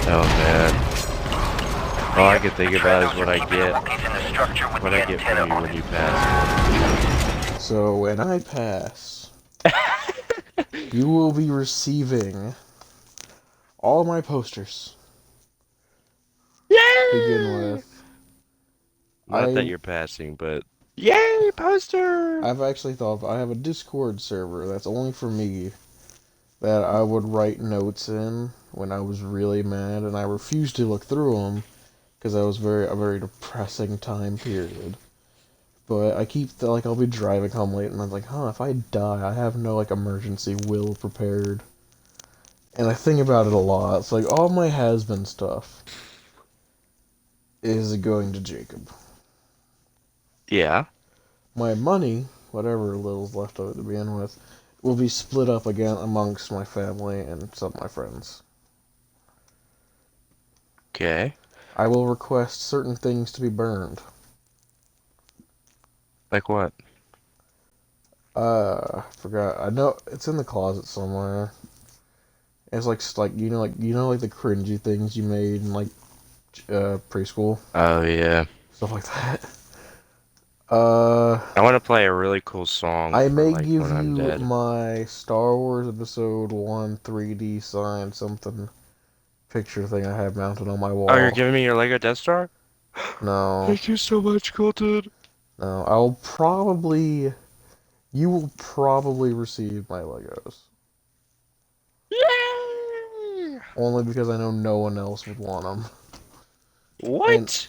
Oh man. All I can think about is what I get from you when you pass. So when I pass, you will be receiving all my posters. To begin Yay! with, Not that you're passing, but yay, poster! I've actually thought I have a Discord server that's only for me that I would write notes in when I was really mad, and I refused to look through them because that was a very depressing time period. But I keep like I'll be driving home late, and I'm like, huh, if I die, I have no like emergency will prepared. And I think about it a lot. It's like all my has-been stuff is going to Jacob. Yeah. My money, whatever little's left of it to begin with, will be split up again amongst my family and some of my friends. Okay. I will request certain things to be burned. Like what? I forgot. I know it's in the closet somewhere. It's like like the cringy things you made in like preschool, Oh yeah. stuff like that. I want to play a really cool song I for may like give when I'm you dead. my Star Wars Episode 1 3D sign something picture thing I have mounted on my Oh, you're wall. giving me your Lego Death Star? No, Thank you so much, Colton. no. You will probably receive my Legos. Yay! Only because I know no one else would want them. And, What?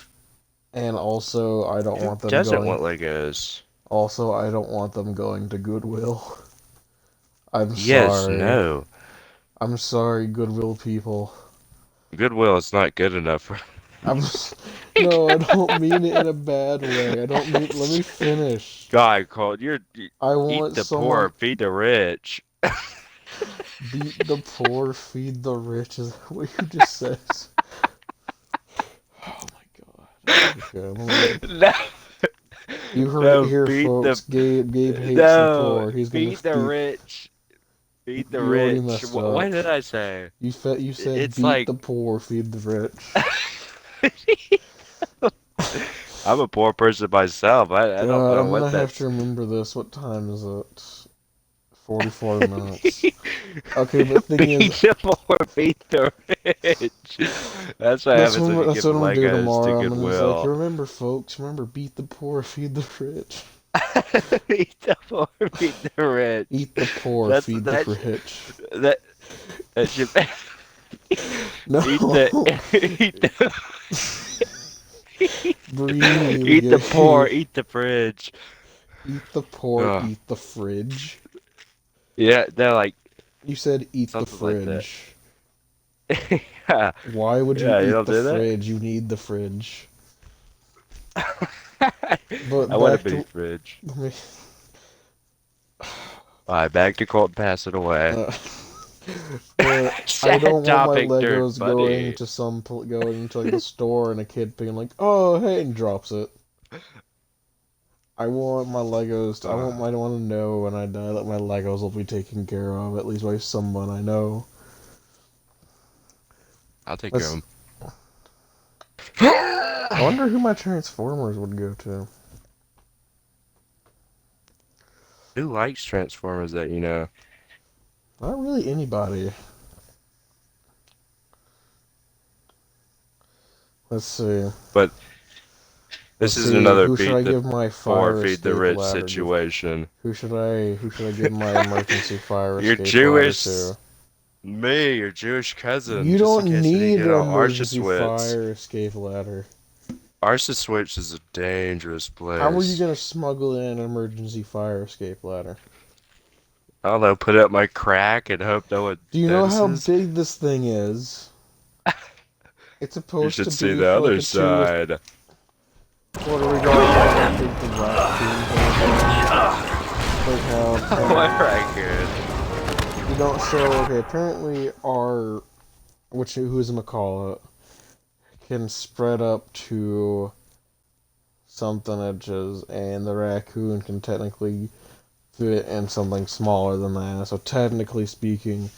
and also, I don't Who want them doesn't going. want Legos? Also, I don't want them going to Goodwill. I'm Yes, sorry. no. I'm sorry, Goodwill people. Goodwill is not good enough for I'm. No, I don't mean it in a bad way. I don't mean. Let me finish. God, Colt. I Eat want the someone poor, feed the rich. beat the poor, feed the rich. Is that what you just said? Oh my god. Okay, No, you heard it no, here, feed the folks. Gabe hates the no, poor. He's gonna feed the speak. rich. Feed the You already rich. messed What up. did I say? You said It's beat like the poor, feed the rich. I'm a poor person myself. I don't God, know I'm what gonna have to that's. remember this. What time is it? 44 minutes. Okay, but thing is, Feed the poor, feed the rich. That's what happens when you that's give what I'm gonna do Legos to tomorrow. I'm gonna just like, Goodwill. remember, folks, remember, beat the poor, feed the rich. Feed the poor, feed the rich. Eat the poor, That's feed the rich. that that should eat the No, eat the breathe, eat the poor, Gabe. eat the fridge. Eat the poor, Ugh. eat the fridge. Yeah, they're like You said eat the something like that. fridge. Yeah, Why would you yeah, you eat don't the do that. fridge? You need the fridge. But I want a back mini to fridge. let me. All right, back to Colt passing away. Uh, but I Sad don't want my topic turned Legos funny. going to like the store and a kid being like, "Oh, hey," and drops it. I want my Legos. I don't want to know when I die that my Legos will be taken care of at least by someone I know. I'll take care Let's. of I them. wonder who my Transformers would go to. Who likes Transformers that you know? Not really anybody. Let's see. But Let's this is see. another Who should beat I the give my poor, fire feed the escape rich ladder? situation. Who should I give my emergency fire You're escape ladder Jewish. to? Me, your Jewish cousin, You just in don't case we need to need get an on Arsha emergency Switch. fire escape ladder. Arsha Switch is a dangerous How are you place. gonna smuggle in an emergency fire escape ladder? I don't know, put up my crack and hope no one Do you know how notices. big this thing is? It's You supposed to should see be the for like other a two. side. What are we going about how big the raccoon thing is? Like how What apparently record? you don't. So okay, apparently our who's call it can spread up to something inches, and the raccoon can technically fit in something smaller than that. So technically speaking,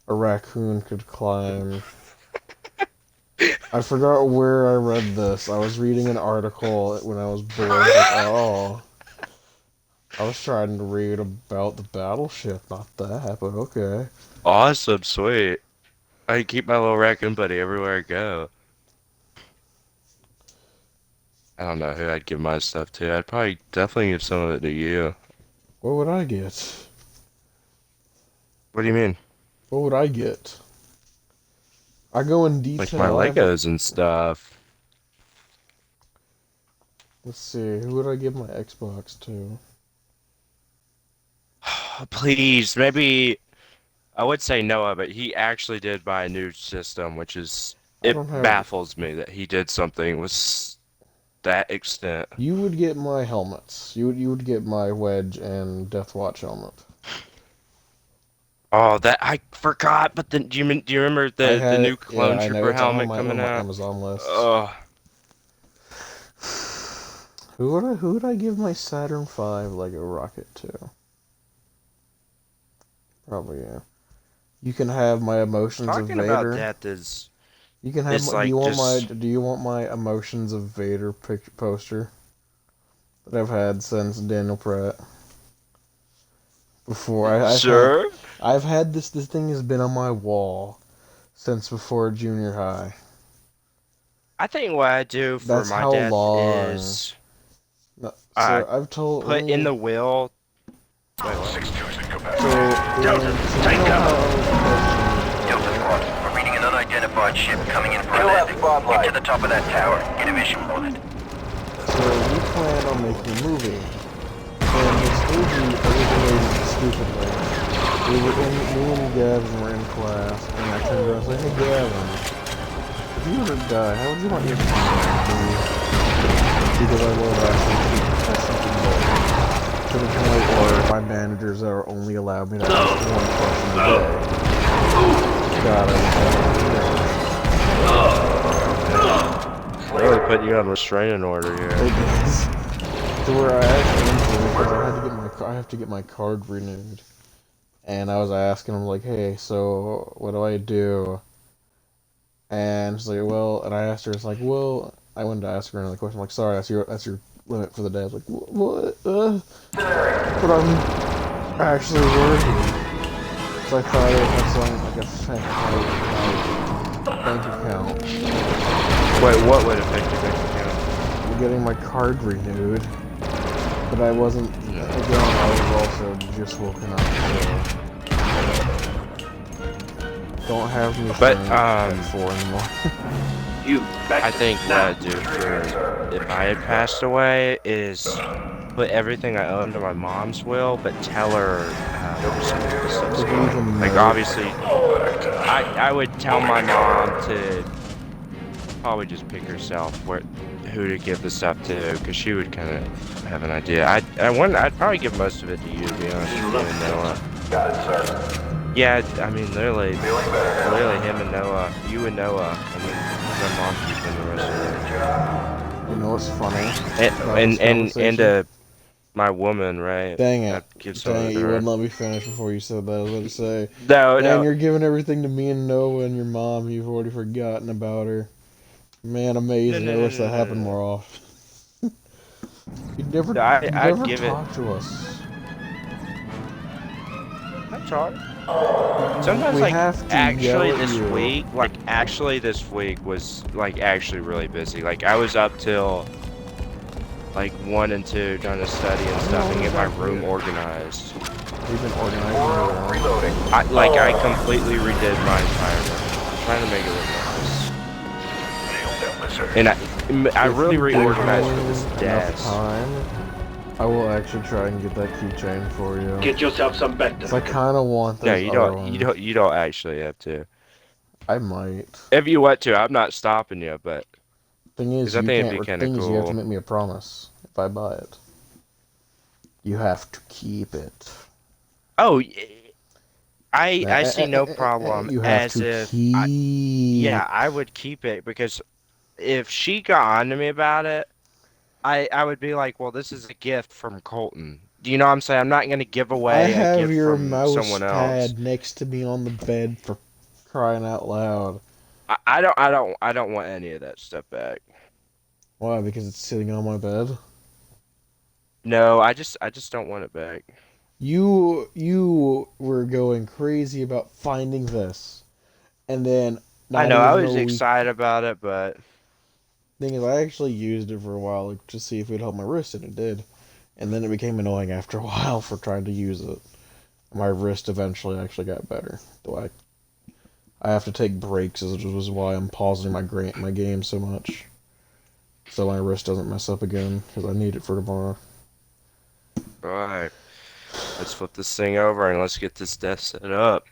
a raccoon could climb I forgot where I read this. I was reading an article when I was bored. Like, oh, I was trying to read about the battleship, not that, but okay. Awesome, sweet. I keep my little raccoon buddy everywhere I go. I don't know who I'd give my stuff to. I'd probably definitely give some of it to you. What would I get? What do you mean? What would I get? I go in Like my detail. Legos and stuff. Let's see. Who would I give my Xbox to? Please, maybe I would say Noah, but he actually did buy a new system, which is I it don't have. baffles me that he did something with that extent. You would get my helmets. You would get my Wedge and Deathwatch helmet. Oh, that I forgot. But then, do you remember I the had new it. Yeah, Clone I know Trooper it's on helmet my coming out? Amazon list. Oh, Who would I give my Saturn V Lego rocket to? Probably yeah. You can have my emotions of talking about Vader. that is You can have. it's Do you like want my? just Do you want my emotions of Vader poster that I've had since Daniel Pratt? Before sure. I've had this. This thing has been on my wall since before junior high. I think what I do for That's my how death long. is No, I so I've told. put in the will. Wait, what? 6-2's So, incapacitated. Delta, take you know cover. how Delta Squad, we're reading an unidentified ship coming in for a landing. Get to the top of that tower. Get a vision on it. So we planned on making a movie, and this movie originated stupidly. Me and Gavin were in class, and I turned around and said, "Hey Gavin, if you were to die, how would you want your funeral to be?" Because I love actually something more. To the point where my managers are only allowed me to ask one question a day. God, Really putting you on restraining order here. it is. To where I actually went because I have to get my card renewed. And I was asking him like, hey, so what do I do? And she's like, well, and I asked her, it's like, well, I wanted to ask her another question. I'm like, sorry, that's your limit for the day. I was like, what? But I'm actually working. So I thought it had something like affect my bank account. Wait, what would affect your bank account? I'm getting my card renewed. But I wasn't, again, I was also just woken up, so don't have me at 4 in the morning. I think what I'd do for if I had passed away is put everything I own to my mom's will, but tell her some of the stuff's Did you going. even Like know? obviously, I would tell my mom to probably just pick herself who to give the stuff to, because she would kind of have an idea. I'd probably give most of it to you, to be honest with you and Noah. Got it, sir. Yeah, I mean literally him and Noah, you and Noah, and then my mom keeping the rest of it. You know what's funny? And my woman, right? Dang it. I'd give some Dang of it, to you her. wouldn't let me finish before you said that. I was about to say, No, man, no. you're giving everything to me and Noah and your mom. You've already forgotten about her. Man, amazing. I wish that happened more often. You never, I'd never give it- talk to us. That's hard. Sometimes, We like, have to actually yell at this week was, like, actually really busy. Like, I was up till, like, 1 and 2 trying to study and stuff and get my room organized. We've been organizing your room. Reloading. I completely redid my entire room. I'm trying to make it look nice. Nailed that lizard. And I really If you reorganized give for me this enough desk. time, I will actually try and get that keychain for you. Get yourself some back 'Cause I kind of want those No, other ones. you don't actually have to. I might. If you want to, I'm not stopping you, but Thing is, 'cause I you think it'd can't. be kinda Thing is, you have to cool. make me a promise if I buy it. You have to keep it. oh, I see no problem You have as to if keep. yeah, I would keep it because if she got on to me about it, I would be like, well, this is a gift from Colton. Do you know what I'm saying? I'm not gonna give I away a have gift your from mouse someone else. pad next to me on the bed for crying out loud. I don't want any of that stuff back. Why? Because it's sitting on my bed. No, I just don't want it back. You were going crazy about finding this, and then I not know, I even was a week. excited about it, but Thing is, I actually used it for a while like, to see if it would help my wrist, and it did. And then it became annoying after a while for trying to use it. My wrist eventually actually got better. Though I have to take breaks, which is why I'm pausing my game so much, so my wrist doesn't mess up again because I need it for tomorrow. alright. Let's flip this thing over and let's get this desk set up.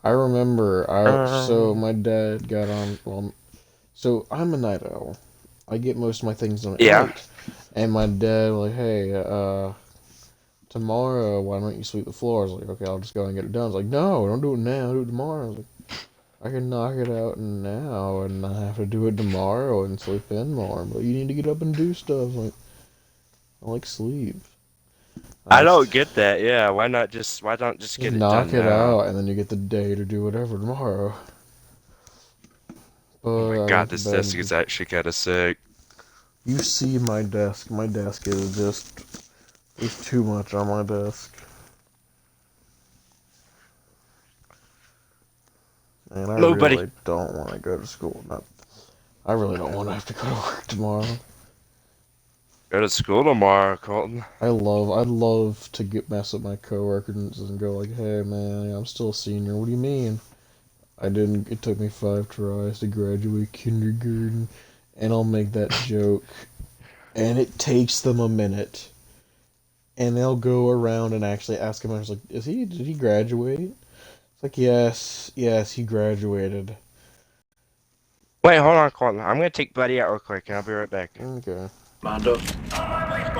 I remember so Um, my dad got on so I'm a night owl. I get most of my things done at yeah. night. And my dad was like, hey, tomorrow, why don't you sweep the floor? I was like, okay, I'll just go and get it done. I was like, no, don't do it now, do it tomorrow. I was like, I can knock it out now and not have to do it tomorrow and sleep in more, but you need to get up and do stuff. Like, I like sleep. I don't get that. Yeah, why not just get it knock done it now? out and then you get the day to do whatever tomorrow. Oh But my I god, went to this bed. desk is actually kind of sick. You see my desk. My desk is just... There's too much on my desk. And I Nobody. really don't want to go to school. I really don't want to have to go to work tomorrow. Go to school tomorrow, Colton. I'd love to mess with my coworkers and go like, hey man, I'm still a senior. What do you mean? It took me 5 tries to graduate kindergarten. And I'll make that joke. And it takes them a minute. And they'll go around and actually ask him, I was like, did he graduate? It's like, yes, he graduated. Wait, hold on, Colton. I'm gonna take Buddy out real quick, and I'll be right back. Okay. Mondo.